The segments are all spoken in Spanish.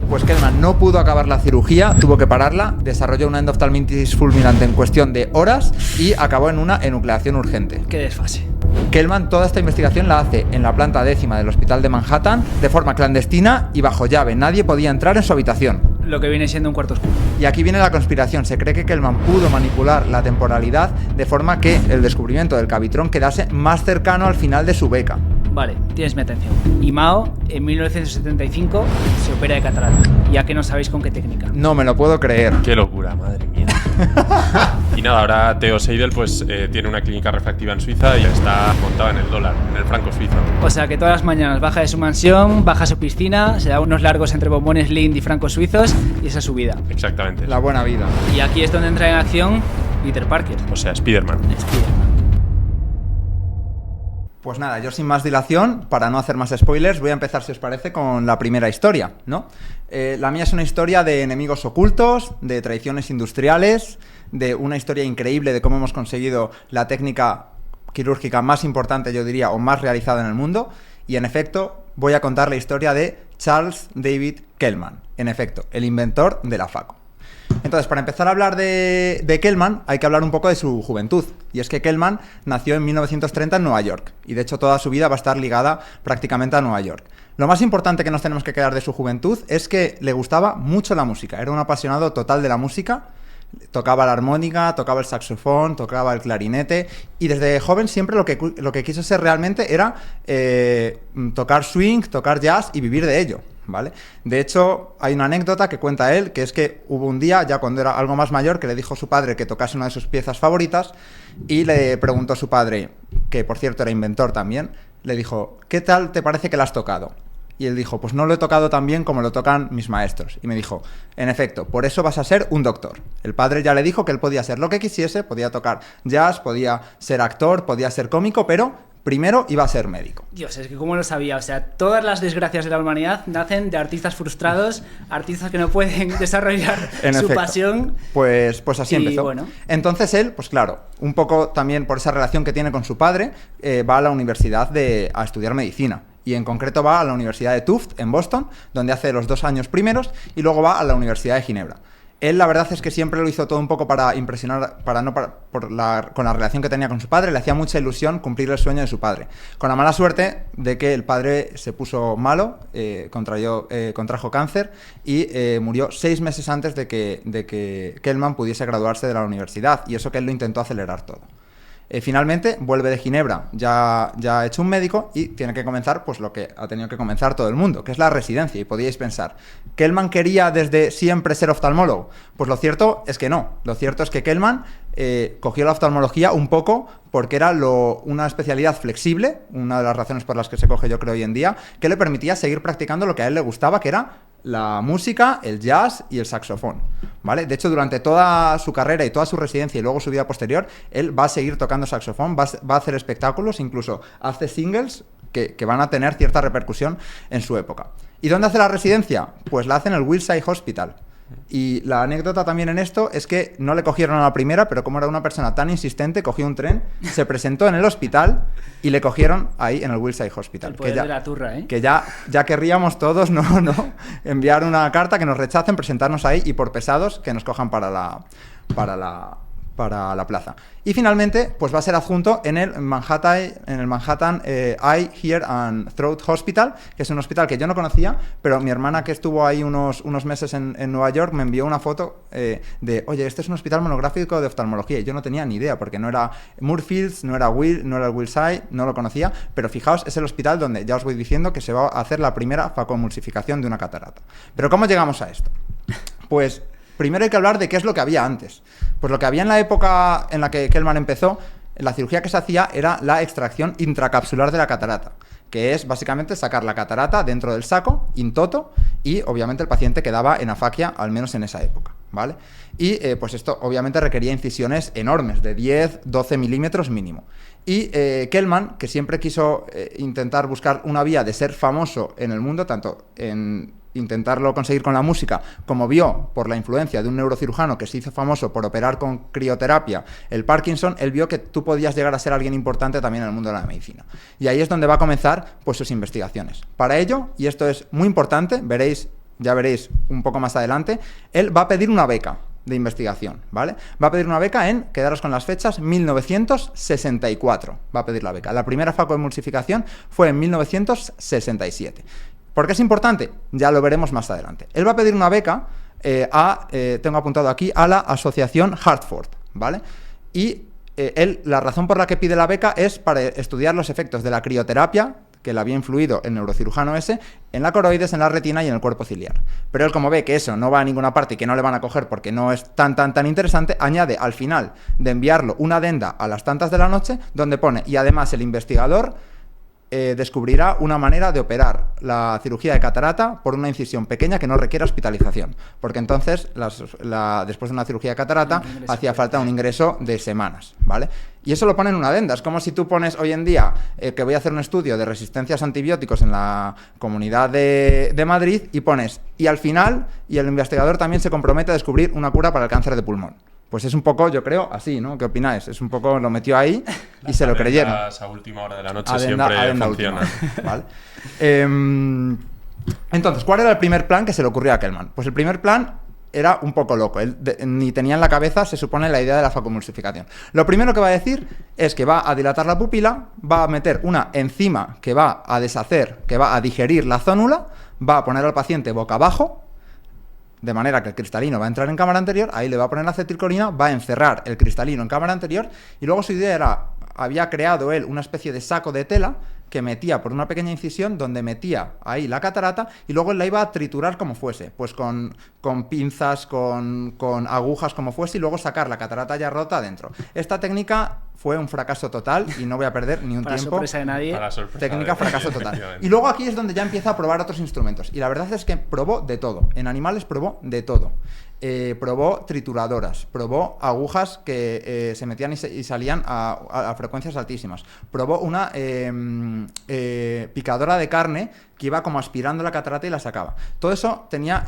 Pues Kellman no pudo acabar la cirugía, tuvo que pararla, desarrolló una endoftalmitis fulminante en cuestión de horas y acabó en una enucleación urgente. Qué desfase. Kellman toda esta investigación la hace en la planta 10ª del hospital de Manhattan de forma clandestina y bajo llave. Nadie podía entrar en su habitación. Lo que viene siendo un cuarto oscuro. Y aquí viene la conspiración. Se cree que Kellman pudo manipular la temporalidad de forma que el descubrimiento del cavitrón quedase más cercano al final de su beca. Vale, tienes mi atención. Y Mao, en 1975, se opera de catarata. Ya que no sabéis con qué técnica. No me lo puedo creer. Qué locura, madre mía. Y nada, ahora Theo Seidel pues tiene una clínica refractiva en Suiza y está montada en el dólar, en el franco suizo. O sea que todas las mañanas baja de su mansión, baja a su piscina, se da unos largos entre bombones Lind y francos suizos y esa es su vida. Exactamente. La buena vida. Y aquí es donde entra en acción Peter Parker. O sea, Spider-Man. Pues nada, yo sin más dilación, para no hacer más spoilers, voy a empezar, si os parece, con la primera historia, ¿no? La mía es una historia de enemigos ocultos, de traiciones industriales, de una historia increíble de cómo hemos conseguido la técnica quirúrgica más importante, yo diría, o más realizada en el mundo. Y en efecto, voy a contar la historia de Charles David Kellman, en efecto, el inventor de la Phaco. Entonces, para empezar a hablar de Kellman, hay que hablar un poco de su juventud. Y es que Kellman nació en 1930 en Nueva York. Y de hecho toda su vida va a estar ligada prácticamente a Nueva York. Lo más importante que nos tenemos que quedar de su juventud es que le gustaba mucho la música. Era un apasionado total de la música. Tocaba la armónica, tocaba el saxofón, tocaba el clarinete. Y desde joven siempre lo que quiso ser realmente era tocar swing, tocar jazz y vivir de ello, ¿vale? De hecho, hay una anécdota que cuenta él, que es que hubo un día, ya cuando era algo más mayor, que le dijo a su padre que tocase una de sus piezas favoritas y le preguntó a su padre, que por cierto era inventor también, le dijo, ¿qué tal te parece que la has tocado? Y él dijo, pues no lo he tocado tan bien como lo tocan mis maestros. Y me dijo, en efecto, por eso vas a ser un doctor. El padre ya le dijo que él podía ser lo que quisiese, podía tocar jazz, podía ser actor, podía ser cómico, pero primero iba a ser médico. Dios, es que cómo lo sabía. O sea, todas las desgracias de la humanidad nacen de artistas frustrados, artistas que no pueden desarrollar su pasión. Pues así empezó. Bueno. Entonces él, pues claro, un poco también por esa relación que tiene con su padre, va a la universidad a estudiar medicina. Y en concreto va a la Universidad de Tufts, en Boston, donde hace los 2 años primeros, y luego va a la Universidad de Ginebra. Él, la verdad es que siempre lo hizo todo un poco para impresionar, con la relación que tenía con su padre. Le hacía mucha ilusión cumplir el sueño de su padre. Con la mala suerte de que el padre se puso malo, contrajo cáncer y murió 6 meses antes de que Kellman pudiese graduarse de la universidad. Y eso que él lo intentó acelerar todo. Finalmente vuelve de Ginebra ya hecho un médico y tiene que comenzar pues lo que ha tenido que comenzar todo el mundo, que es la residencia. Y podíais pensar, ¿Kellman quería desde siempre ser oftalmólogo? Pues lo cierto es que no. Lo cierto es que Kellman cogió la oftalmología un poco porque era una especialidad flexible, una de las razones por las que se coge yo creo hoy en día, que le permitía seguir practicando lo que a él le gustaba, que era la música, el jazz y el saxofón, ¿vale? De hecho, durante toda su carrera y toda su residencia y luego su vida posterior, él va a seguir tocando saxofón, va a hacer espectáculos, incluso hace singles que van a tener cierta repercusión en su época. ¿Y dónde hace la residencia? Pues la hace en el Wilshire Hospital. Y la anécdota también en esto es que no le cogieron a la primera, pero como era una persona tan insistente, cogió un tren, se presentó en el hospital y le cogieron ahí en el Wilshire Hospital. El poder de la turra, ¿eh? Que ya querríamos todos no enviar una carta, que nos rechacen, presentarnos ahí y por pesados que nos cojan para la plaza. Y finalmente, pues va a ser adjunto en el Manhattan Eye, Ear and Throat Hospital, que es un hospital que yo no conocía, pero mi hermana, que estuvo ahí unos meses en Nueva York, me envió una foto oye, este es un hospital monográfico de oftalmología, y yo no tenía ni idea, porque no era Moorfields, no era el Wilshire, no lo conocía, pero fijaos, es el hospital donde ya os voy diciendo que se va a hacer la primera facomulsificación de una catarata. Pero ¿cómo llegamos a esto? Pues primero hay que hablar de qué es lo que había antes. Pues lo que había en la época en la que Kellman empezó, la cirugía que se hacía era la extracción intracapsular de la catarata, que es básicamente sacar la catarata dentro del saco, in toto, y obviamente el paciente quedaba en afaquia, al menos en esa época, ¿vale? Y pues esto obviamente requería incisiones enormes, de 10-12 milímetros mínimo. Y Kellman, que siempre quiso intentar buscar una vía de ser famoso en el mundo, tanto en intentarlo conseguir con la música, como vio por la influencia de un neurocirujano que se hizo famoso por operar con crioterapia el Parkinson, él vio que tú podías llegar a ser alguien importante también en el mundo de la medicina. Y ahí es donde va a comenzar pues sus investigaciones. Para ello, y esto es muy importante, veréis ya veréis un poco más adelante, él va a pedir una beca de investigación, ¿vale? Va a pedir una beca en, quedaros con las fechas, 1964, va a pedir la beca. La primera facoemulsificación fue en 1967. ¿Por qué es importante? Ya lo veremos más adelante. Él va a pedir una beca tengo apuntado aquí, a la Asociación Hartford, ¿vale? Y la razón por la que pide la beca es para estudiar los efectos de la crioterapia, que le había influido el neurocirujano ese, en la coroides, en la retina y en el cuerpo ciliar. Pero él, como ve que eso no va a ninguna parte y que no le van a coger porque no es tan interesante, añade al final de enviarlo una adenda a las tantas de la noche donde pone, y además el investigador descubrirá una manera de operar la cirugía de catarata por una incisión pequeña que no requiera hospitalización, porque entonces después de una cirugía de catarata hacía falta un ingreso de semanas, ¿vale? Y eso lo pone en una adenda. Es como si tú pones hoy en día que voy a hacer un estudio de resistencias a antibióticos en la Comunidad de Madrid y pones, y al final, y el investigador también se compromete a descubrir una cura para el cáncer de pulmón. Pues es un poco, yo creo, así, ¿no? ¿Qué opináis? Es un poco, lo metió ahí y se lo creyeron. A última hora de la noche siempre funcionan. ¿Vale? Entonces, ¿cuál era el primer plan que se le ocurrió a Kellman? Pues el primer plan era un poco loco. Él ni tenía en la cabeza, se supone, la idea de la facomulsificación. Lo primero que va a decir es que va a dilatar la pupila, va a meter una enzima que va a deshacer, que va a digerir la zónula, va a poner al paciente boca abajo, de manera que el cristalino va a entrar en cámara anterior, ahí le va a poner la acetilcolina, va a encerrar el cristalino en cámara anterior, y luego su idea era, había creado él una especie de saco de tela que metía por una pequeña incisión donde metía ahí la catarata y luego él la iba a triturar como fuese, pues con pinzas, con agujas como fuese, y luego sacar la catarata ya rota adentro. Esta técnica fue un fracaso total y no voy a perder ni un para tiempo. Sorpresa de nadie. Para sorpresa Técnica fracaso total. Y luego aquí es donde ya empieza a probar otros instrumentos. Y la verdad es que probó de todo. En animales probó de todo. Probó trituradoras, probó agujas que se metían y salían a frecuencias altísimas. Probó una picadora de carne que iba como aspirando la catarata y la sacaba. Todo eso tenía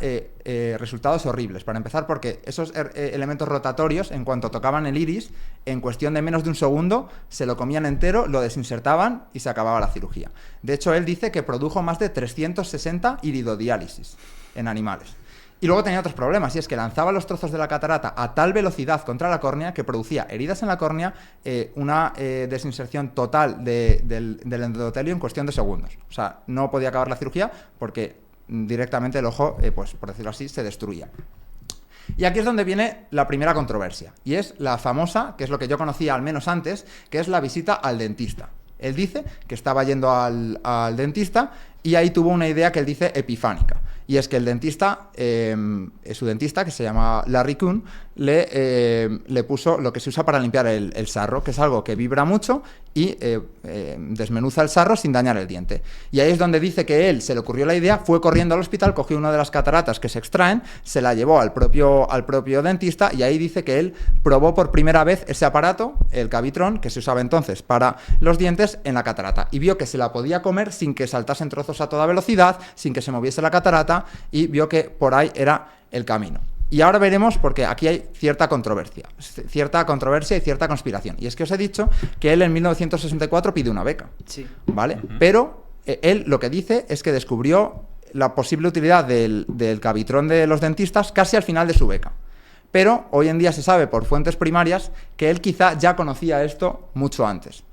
resultados horribles. Para empezar, porque esos elementos rotatorios, en cuanto tocaban el iris, en cuestión de menos de un segundo, se lo comían entero, lo desinsertaban y se acababa la cirugía. De hecho, él dice que produjo más de 360 iridodiálisis en animales. Y luego tenía otros problemas, y es que lanzaba los trozos de la catarata a tal velocidad contra la córnea que producía heridas en la córnea, una desinserción total del endotelio en cuestión de segundos. O sea, no podía acabar la cirugía porque directamente el ojo, pues por decirlo así, se destruía. Y aquí es donde viene la primera controversia, y es la famosa, que es lo que yo conocía al menos antes, que es la visita al dentista. Él dice que estaba yendo al dentista y ahí tuvo una idea que él dice epifánica. Y es que el dentista, su dentista, que se llama Larry Kuhn, le puso lo que se usa para limpiar el sarro, que es algo que vibra mucho y desmenuza el sarro sin dañar el diente. Y ahí es donde dice que él se le ocurrió la idea, fue corriendo al hospital, cogió una de las cataratas que se extraen, se la llevó al propio dentista, y ahí dice que él probó por primera vez ese aparato, el Cavitron, que se usaba entonces para los dientes, en la catarata. Y vio que se la podía comer sin que saltasen trozos a toda velocidad, sin que se moviese la catarata, y vio que por ahí era el camino. Y ahora veremos, porque aquí hay cierta controversia y cierta conspiración. Y es que os he dicho que él en 1964 pide una beca, sí, ¿vale? Pero él lo que dice es que descubrió la posible utilidad del Cavitron de los dentistas casi al final de su beca. Pero hoy en día se sabe por fuentes primarias que él quizá ya conocía esto mucho antes.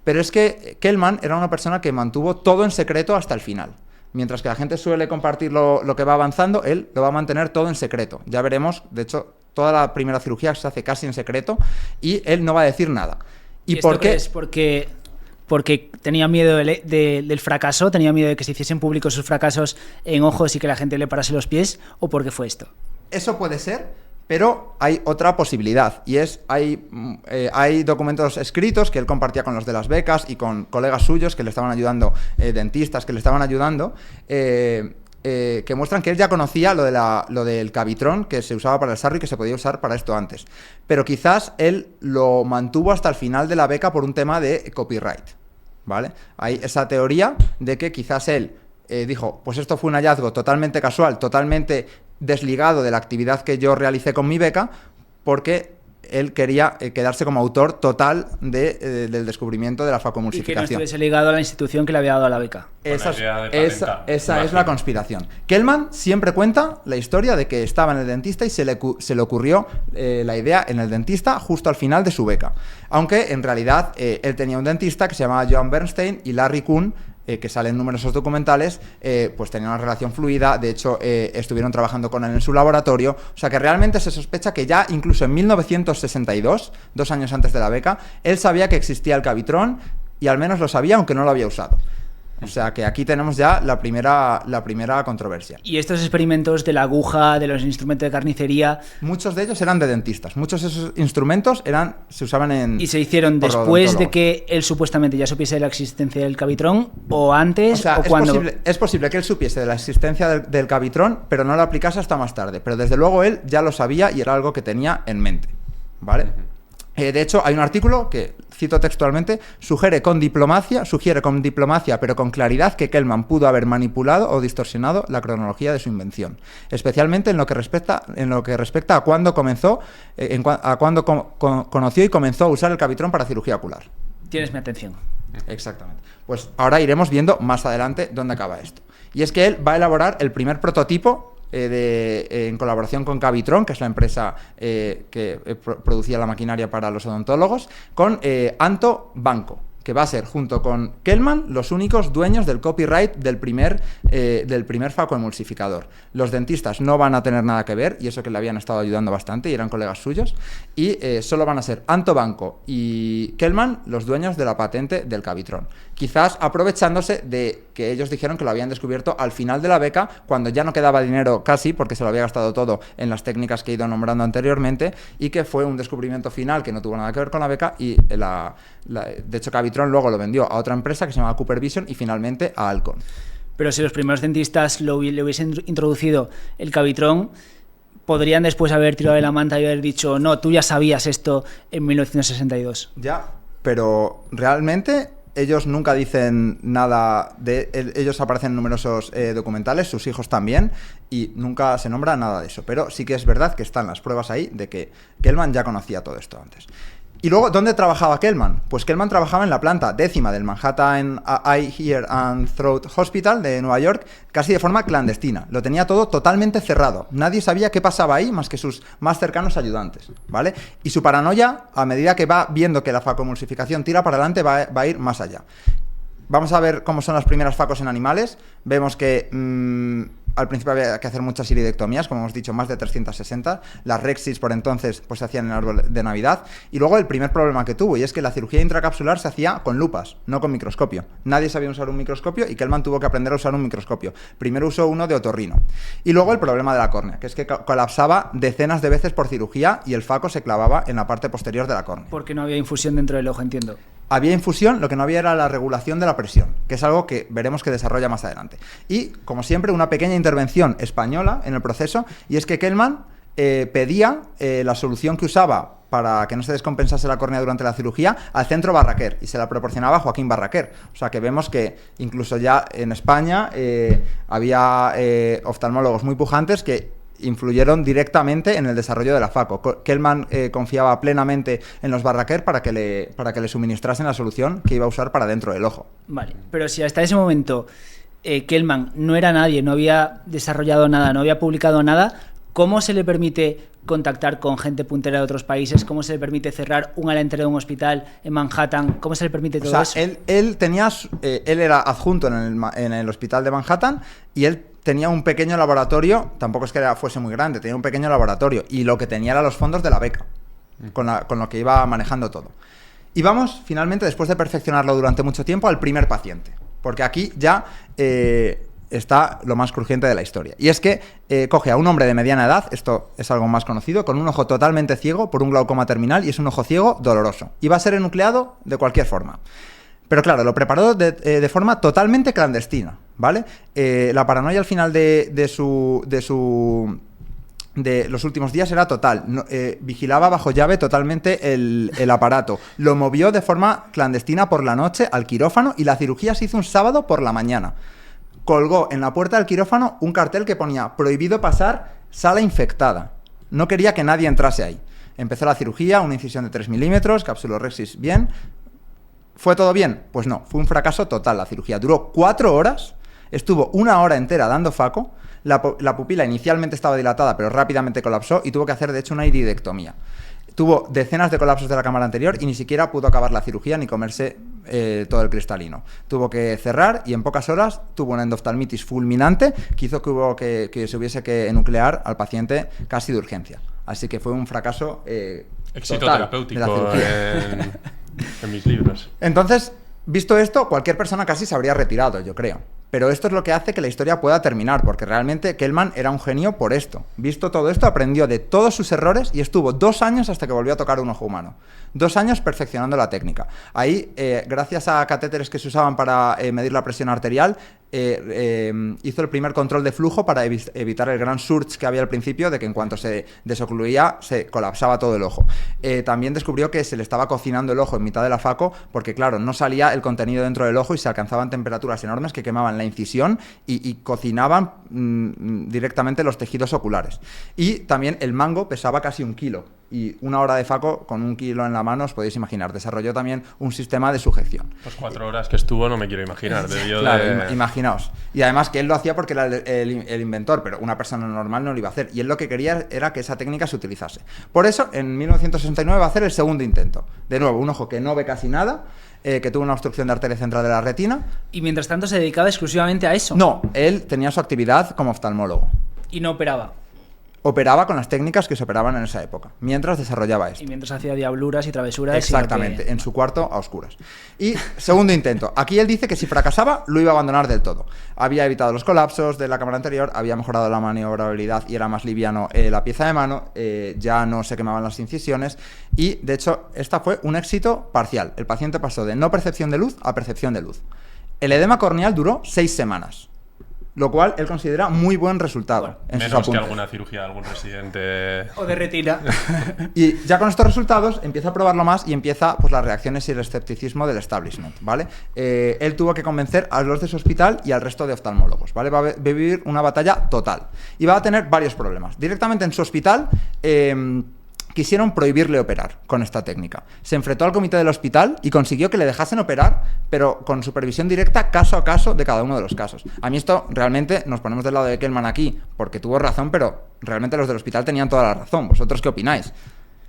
Pero es que Kellman era una persona que mantuvo todo en secreto hasta el final. Mientras que la gente suele compartir lo que va avanzando, él lo va a mantener todo en secreto. Ya veremos, de hecho, toda la primera cirugía se hace casi en secreto y él no va a decir nada. ¿Y por qué? Es porque tenía miedo del fracaso, tenía miedo de que se hiciesen públicos sus fracasos en ojos y que la gente le parase los pies, ¿o por qué fue esto? Eso puede ser. Pero hay otra posibilidad, y es, hay documentos escritos que él compartía con los de las becas y con colegas suyos que le estaban ayudando, dentistas que le estaban ayudando, que muestran que él ya conocía lo del Cavitron, que se usaba para el sarro y que se podía usar para esto antes. Pero quizás él lo mantuvo hasta el final de la beca por un tema de copyright, ¿vale? Hay esa teoría de que quizás él dijo, pues esto fue un hallazgo totalmente casual, totalmente desligado de la actividad que yo realicé con mi beca, porque él quería quedarse como autor total del descubrimiento de la Y que no facoemulsificación. estuviese ligado a la institución que le había dado la beca. Esa, Con la idea de patentar, esa es la conspiración. Kellman siempre cuenta la historia de que estaba en el dentista y se le ocurrió la idea en el dentista justo al final de su beca. Aunque en realidad él tenía un dentista que se llamaba Joan Bernstein y Larry Kuhn, que sale en numerosos documentales, pues tenían una relación fluida. De hecho, estuvieron trabajando con él en su laboratorio. O sea que realmente se sospecha que ya incluso en 1962, 2 años antes de la beca, él sabía que existía el Cavitron y al menos lo sabía aunque no lo había usado. O sea que aquí tenemos ya la primera controversia. Y estos experimentos de la aguja, de los instrumentos de carnicería... Muchos de ellos eran de dentistas. Muchos de esos instrumentos se usaban en... ¿Y se hicieron por después de odontólogos. que él supuestamente ya supiese de la existencia del Cavitron, o antes, O sea, o cuando? es posible que él supiese de la existencia del Cavitron, pero no lo aplicase hasta más tarde. Pero desde luego él ya lo sabía y era algo que tenía en mente. ¿Vale? De hecho, hay un artículo que, cito textualmente, sugiere con diplomacia, pero con claridad, que Kellman pudo haber manipulado o distorsionado la cronología de su invención, especialmente en lo que respecta a cuándo comenzó, conoció y comenzó a usar el Cavitron para cirugía ocular. Tienes mi atención. Exactamente. Pues ahora iremos viendo más adelante dónde acaba esto. Y es que él va a elaborar el primer prototipo en colaboración con Cavitron, que es la empresa que producía la maquinaria para los odontólogos, con Anto Banco, que va a ser, junto con Kellman, los únicos dueños del copyright del primer facoemulsificador. Los dentistas no van a tener nada que ver, y eso que le habían estado ayudando bastante y eran colegas suyos, y solo van a ser Anto Banco y Kellman los dueños de la patente del Cavitron. Quizás aprovechándose de que ellos dijeron que lo habían descubierto al final de la beca, cuando ya no quedaba dinero casi, porque se lo había gastado todo en las técnicas que he ido nombrando anteriormente, y que fue un descubrimiento final que no tuvo nada que ver con la beca, y de hecho Cavitron luego lo vendió a otra empresa que se llamaba Cooper Vision y finalmente a Alcon. Pero si los primeros dentistas le hubiesen introducido el Cavitron, podrían después haber tirado de la manta y haber dicho, no, tú ya sabías esto en 1962. Ya, pero realmente ellos nunca dicen nada ellos aparecen en numerosos documentales, sus hijos también, y nunca se nombra nada de eso. Pero sí que es verdad que están las pruebas ahí de que Kellman ya conocía todo esto antes. Y luego, ¿dónde trabajaba Kellman? Pues Kellman trabajaba en la planta 10ª del Manhattan Eye, Ear and Throat Hospital de Nueva York, casi de forma clandestina. Lo tenía todo totalmente cerrado. Nadie sabía qué pasaba ahí más que sus más cercanos ayudantes, ¿vale? Y su paranoia, a medida que va viendo que la facoemulsificación tira para adelante, va a ir más allá. Vamos a ver cómo son las primeras facos en animales. Vemos que al principio había que hacer muchas iridectomías, como hemos dicho, más de 360. Las Rexis por entonces pues se hacían en el árbol de Navidad. Y luego el primer problema que tuvo, y es que la cirugía intracapsular se hacía con lupas, no con microscopio. Nadie sabía usar un microscopio y Kellman tuvo que aprender a usar un microscopio. Primero usó uno de otorrino. Y luego el problema de la córnea, que es que colapsaba decenas de veces por cirugía y el faco se clavaba en la parte posterior de la córnea. Porque no había infusión dentro del ojo, entiendo. Había infusión, lo que no había era la regulación de la presión, que es algo que veremos que desarrolla más adelante. Y, como siempre, una pequeña intervención española en el proceso, y es que Kellman pedía la solución que usaba para que no se descompensase la córnea durante la cirugía al centro Barraquer, y se la proporcionaba Joaquín Barraquer. O sea que vemos que incluso ya en España había oftalmólogos muy pujantes que influyeron directamente en el desarrollo de la faco. Kellman confiaba plenamente en los Barraquer para que le suministrasen la solución que iba a usar para dentro del ojo. Vale, pero si hasta ese momento Kellman no era nadie, no había desarrollado nada, no había publicado nada, ¿cómo se le permite contactar con gente puntera de otros países? ¿Cómo se le permite cerrar un ala entera de un hospital en Manhattan? ¿Cómo se le permite todo eso? Él era adjunto en el hospital de Manhattan, y él tenía un pequeño laboratorio, tampoco es que fuese muy grande, tenía un pequeño laboratorio, y lo que tenía eran los fondos de la beca, con lo que iba manejando todo. Y vamos, finalmente, después de perfeccionarlo durante mucho tiempo, al primer paciente, porque aquí ya está lo más crujiente de la historia. Y es que coge a un hombre de mediana edad, esto es algo más conocido, con un ojo totalmente ciego por un glaucoma terminal, y es un ojo ciego doloroso, y va a ser enucleado de cualquier forma. Pero claro, lo preparó de forma totalmente clandestina, ¿vale? La paranoia al final de los últimos días era total. Vigilaba bajo llave totalmente el aparato. Lo movió de forma clandestina por la noche al quirófano, y la cirugía se hizo un sábado por la mañana. Colgó en la puerta del quirófano un cartel que ponía: prohibido pasar, sala infectada. No quería que nadie entrase ahí. Empezó la cirugía, una incisión de 3 milímetros, capsulorhexis bien. ¿Fue todo bien? Pues no, fue un fracaso total la cirugía. Duró 4 horas, estuvo 1 hora entera dando faco, la pupila inicialmente estaba dilatada pero rápidamente colapsó y tuvo que hacer de hecho una iridectomía. Tuvo decenas de colapsos de la cámara anterior y ni siquiera pudo acabar la cirugía ni comerse todo el cristalino. Tuvo que cerrar y en pocas horas tuvo una endoftalmitis fulminante que hizo que se hubiese que enuclear al paciente casi de urgencia. Así que fue un fracaso éxito total terapéutico de la cirugía. en mis libros. Entonces, visto esto, cualquier persona casi se habría retirado, yo creo. Pero esto es lo que hace que la historia pueda terminar, porque realmente Kellman era un genio por esto. Visto todo esto, aprendió de todos sus errores y estuvo 2 años hasta que volvió a tocar un ojo humano. 2 años perfeccionando la técnica. Ahí, gracias a catéteres que se usaban para medir la presión arterial, hizo el primer control de flujo para evitar el gran surge que había al principio de que en cuanto se desocluía se colapsaba todo el ojo. También descubrió que se le estaba cocinando el ojo en mitad de la faco porque claro, no salía el contenido dentro del ojo y se alcanzaban temperaturas enormes que quemaban la incisión y cocinaban directamente los tejidos oculares. Y también el mango pesaba casi 1 kilo y 1 hora de faco con 1 kilo en la mano, os podéis imaginar. Desarrolló también un sistema de sujeción. Pues 4 horas que estuvo no me quiero imaginar. Claro, imaginaos. Y además que él lo hacía porque era el inventor, pero una persona normal no lo iba a hacer. Y él lo que quería era que esa técnica se utilizase. Por eso, en 1969 va a hacer el segundo intento. De nuevo, un ojo que no ve casi nada, que tuvo una obstrucción de arteria central de la retina. Y mientras tanto se dedicaba exclusivamente a eso. No, él tenía su actividad como oftalmólogo. Y no operaba. Operaba con las técnicas que se operaban en esa época, mientras desarrollaba esto. Y mientras hacía diabluras y travesuras. Exactamente, en su cuarto a oscuras. Y segundo intento. Aquí él dice que si fracasaba, lo iba a abandonar del todo. Había evitado los colapsos de la cámara anterior, había mejorado la maniobrabilidad y era más liviano la pieza de mano, ya no se quemaban las incisiones y, de hecho, esta fue un éxito parcial. El paciente pasó de no percepción de luz a percepción de luz. El edema corneal duró 6 semanas. Lo cual él considera muy buen resultado. Bueno, en sus menos apuntes. que alguna cirugía de algún residente. O de retina. Y ya con estos resultados empieza a probarlo más y empieza pues las reacciones y el escepticismo del establishment, ¿vale? Él tuvo que convencer a los de su hospital y al resto de oftalmólogos, ¿vale? Va a vivir una batalla total. Y va a tener varios problemas. Directamente en su hospital quisieron prohibirle operar con esta técnica. Se enfrentó al comité del hospital y consiguió que le dejasen operar, pero con supervisión directa caso a caso de cada uno de los casos. A mí esto realmente, nos ponemos del lado de Kellman aquí, porque tuvo razón, pero realmente los del hospital tenían toda la razón. ¿Vosotros qué opináis?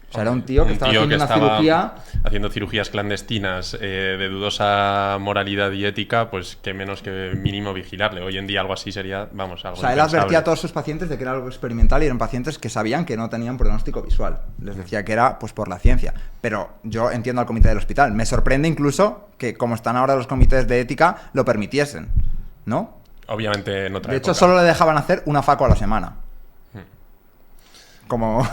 O sea, era un tío que estaba haciendo una cirugía... haciendo cirugías clandestinas de dudosa moralidad y ética, pues que menos que mínimo vigilarle. Hoy en día algo así sería, vamos, algo O sea, él advertía a todos sus pacientes de que era algo experimental y eran pacientes que sabían que no tenían pronóstico visual. Les decía que era pues por la ciencia. Pero yo entiendo al comité del hospital. Me sorprende incluso que, como están ahora los comités de ética, lo permitiesen, ¿no? Obviamente en otra De hecho, época. solo le dejaban hacer una faco a la semana. Como...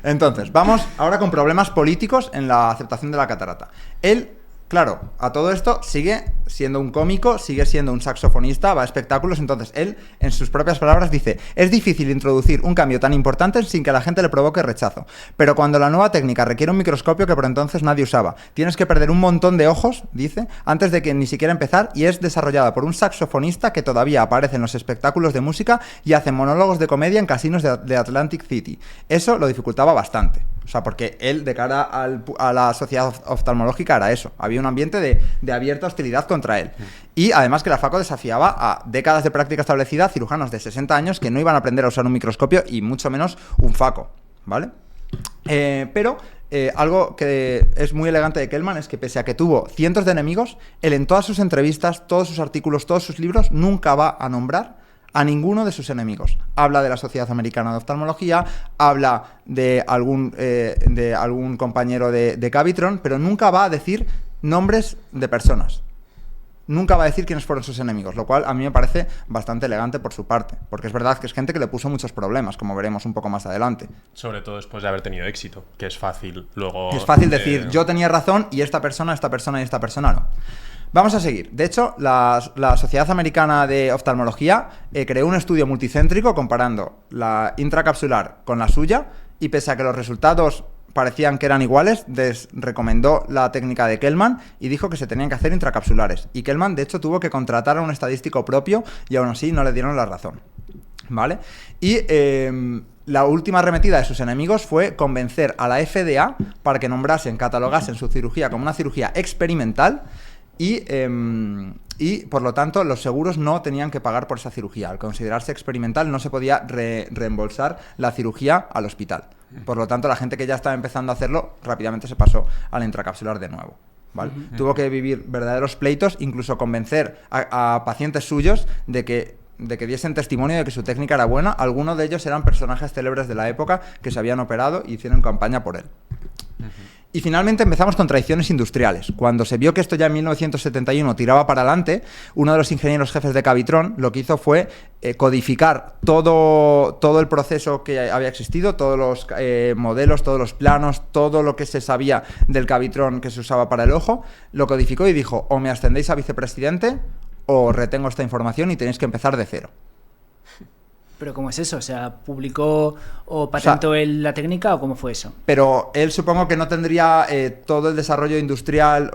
Entonces, vamos ahora con problemas políticos en la aceptación de la catarata. Él, claro, a todo esto sigue siendo un cómico, sigue siendo un saxofonista, va a espectáculos. Entonces, él, en sus propias palabras, dice: es difícil introducir un cambio tan importante sin que a la gente le provoque rechazo. Pero cuando la nueva técnica requiere un microscopio que por entonces nadie usaba, tienes que perder un montón de ojos, dice, antes de que ni siquiera empezar, y es desarrollada por un saxofonista que todavía aparece en los espectáculos de música y hace monólogos de comedia en casinos de Atlantic City. Eso lo dificultaba bastante. O sea, porque él, de cara a la sociedad oftalmológica, era eso. Había un ambiente de abierta hostilidad contra él. Y además que la faco desafiaba a décadas de práctica establecida, cirujanos de 60 años que no iban a aprender a usar un microscopio y mucho menos un faco, ¿vale? Pero algo que es muy elegante de Kellman es que pese a que tuvo cientos de enemigos, él en todas sus entrevistas, todos sus artículos, todos sus libros, nunca va a nombrar a ninguno de sus enemigos. Habla de la Sociedad Americana de Oftalmología, habla de algún compañero de Cavitron, pero nunca va a decir nombres de personas. Nunca va a decir quiénes fueron sus enemigos, lo cual a mí me parece bastante elegante por su parte, porque es verdad que es gente que le puso muchos problemas, como veremos un poco más adelante. Sobre todo después de haber tenido éxito, que es fácil luego... Es fácil decir, yo tenía razón y esta persona y esta persona no. Vamos a seguir. De hecho, la Sociedad Americana de Oftalmología creó un estudio multicéntrico comparando la intracapsular con la suya y pese a que los resultados parecían que eran iguales, recomendó la técnica de Kellman y dijo que se tenían que hacer intracapsulares. Y Kellman, de hecho, tuvo que contratar a un estadístico propio y aún así no le dieron la razón. ¿vale? Y la última arremetida de sus enemigos fue convencer a la FDA para que nombrasen, catalogasen su cirugía como una cirugía experimental y por lo tanto los seguros no tenían que pagar por esa cirugía. Al considerarse experimental no se podía reembolsar la cirugía al hospital. Por lo tanto, la gente que ya estaba empezando a hacerlo rápidamente se pasó al intracapsular de nuevo, ¿vale? Tuvo que vivir verdaderos pleitos, incluso convencer a pacientes suyos de que diesen testimonio de que su técnica era buena. Algunos de ellos eran personajes célebres de la época que se habían operado y hicieron campaña por él. Y finalmente empezamos con traiciones industriales. Cuando se vio que esto ya en 1971 tiraba para adelante, uno de los ingenieros jefes de Cavitron lo que hizo fue codificar todo el proceso que había existido, todos los modelos, todos los planos, todo lo que se sabía del Cavitron que se usaba para el ojo, lo codificó y dijo: o me ascendéis a vicepresidente o retengo esta información y tenéis que empezar de cero. ¿Pero cómo es eso? O sea, ¿publicó o patentó él la técnica o cómo fue eso? Pero él supongo que no tendría todo el desarrollo industrial,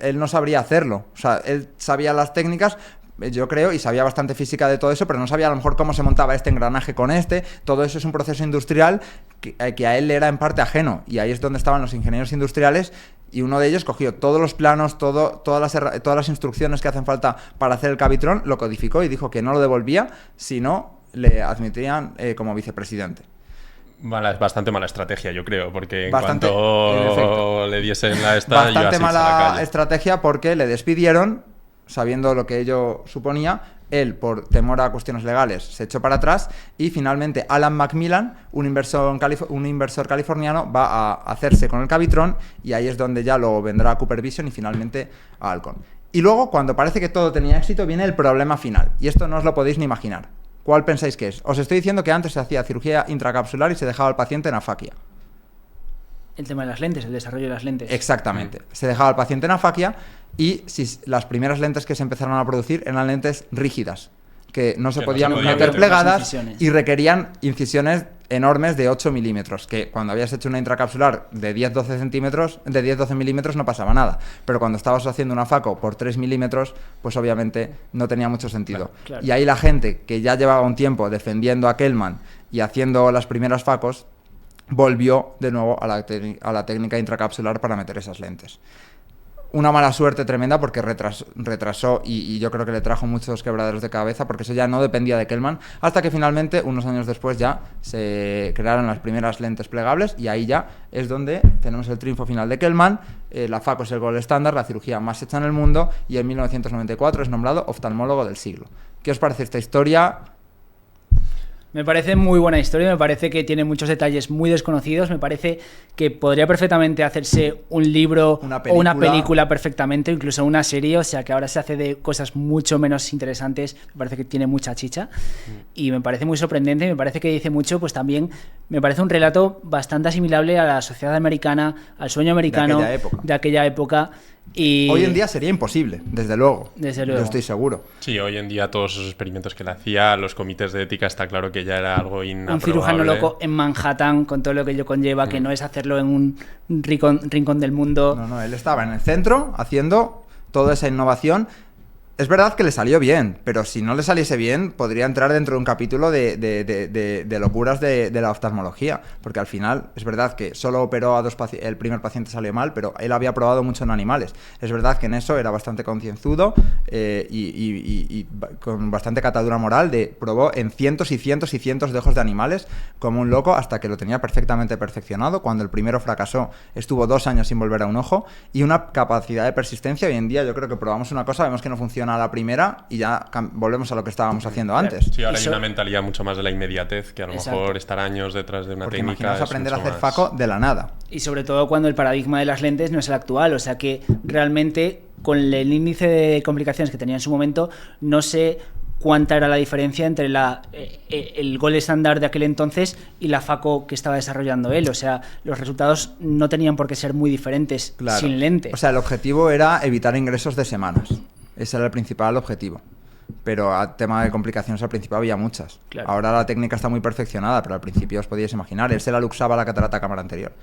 él no sabría hacerlo. O sea, él sabía las técnicas, yo creo, y sabía bastante física de todo eso, pero no sabía a lo mejor cómo se montaba este engranaje con este. Todo eso es un proceso industrial que a él le era en parte ajeno. Y ahí es donde estaban los ingenieros industriales. Y uno de ellos cogió todos los planos, todas las instrucciones que hacen falta para hacer el Cavitron, lo codificó y dijo que no lo devolvía, sino le admitirían como vicepresidente. Bastante mala estrategia, yo creo, porque en Bastante, cuanto le diesen la esta, bastante yo mala estrategia, porque le despidieron, sabiendo lo que ello suponía. Él, por temor a cuestiones legales, se echó para atrás y finalmente Alan Macmillan, un inversor californiano, va a hacerse con el Cavitron y ahí es donde ya lo vendrá a Cooper Vision y finalmente a Alcon. Y luego, cuando parece que todo tenía éxito, viene el problema final. Y esto no os lo podéis ni imaginar. ¿Cuál pensáis que es? Os estoy diciendo que antes se hacía cirugía intracapsular y se dejaba al paciente en afaquia. El tema de las lentes, el desarrollo de las lentes. Exactamente. Se dejaba al paciente en afaquia y las primeras lentes que se empezaron a producir eran lentes rígidas, que no se podían meter plegadas y requerían incisiones enormes de 8 milímetros, que cuando habías hecho una intracapsular de 10-12 milímetros no pasaba nada, pero cuando estabas haciendo una faco por 3 milímetros, pues obviamente no tenía mucho sentido. Claro. Y ahí la gente que ya llevaba un tiempo defendiendo a Kellman y haciendo las primeras facos, volvió de nuevo a la técnica intracapsular para meter esas lentes. Una mala suerte tremenda porque retrasó y yo creo que le trajo muchos quebraderos de cabeza, porque eso ya no dependía de Kellman, hasta que finalmente, unos años después, ya se crearon las primeras lentes plegables y ahí ya es donde tenemos el triunfo final de Kellman. La faco es el gold estándar, la cirugía más hecha en el mundo, y en 1994 es nombrado oftalmólogo del siglo. ¿Qué os parece esta historia? Me parece muy buena historia, me parece que tiene muchos detalles muy desconocidos, me parece que podría perfectamente hacerse un libro o una película perfectamente, incluso una serie, o sea que ahora se hace de cosas mucho menos interesantes, me parece que tiene mucha chicha y me parece muy sorprendente, me parece que dice mucho, pues también me parece un relato bastante asimilable a la sociedad americana, al sueño americano de aquella época. Y hoy en día sería imposible, desde luego. Desde luego. Yo estoy seguro. Sí, hoy en día todos esos experimentos que le hacía, los comités de ética, está claro que ya era algo inaprobable. Un cirujano loco en Manhattan, con todo lo que ello conlleva, que no es hacerlo en un rincón del mundo. No, él estaba en el centro haciendo toda esa innovación. Es verdad que le salió bien, pero si no le saliese bien, podría entrar dentro de un capítulo de locuras de la oftalmología. Porque al final, es verdad que solo operó a el primer paciente salió mal, pero él había probado mucho en animales. Es verdad que en eso era bastante concienzudo y con bastante catadura moral. Probó en cientos y cientos y cientos de ojos de animales como un loco hasta que lo tenía perfectamente perfeccionado. Cuando el primero fracasó, estuvo 2 años sin volver a un ojo y una capacidad de persistencia. Hoy en día yo creo que probamos una cosa, vemos que no funciona a la primera y ya volvemos a lo que estábamos haciendo antes. Sí, ahora hay una mentalidad mucho más de la inmediatez, que a lo mejor estar años detrás de una técnica. Imaginaos aprender a hacer faco de la nada. Y sobre todo cuando el paradigma de las lentes no es el actual, o sea que realmente con el índice de complicaciones que tenía en su momento, no sé cuánta era la diferencia entre el gold estándar de aquel entonces y la faco que estaba desarrollando él. O sea, los resultados no tenían por qué ser muy diferentes sin lentes. O sea, el objetivo era evitar ingresos de semanas. Ese era el principal objetivo. Pero a tema de complicaciones al principio había muchas. Claro. Ahora la técnica está muy perfeccionada, pero al principio os podíais imaginar. Él se la luxaba la catarata cámara anterior.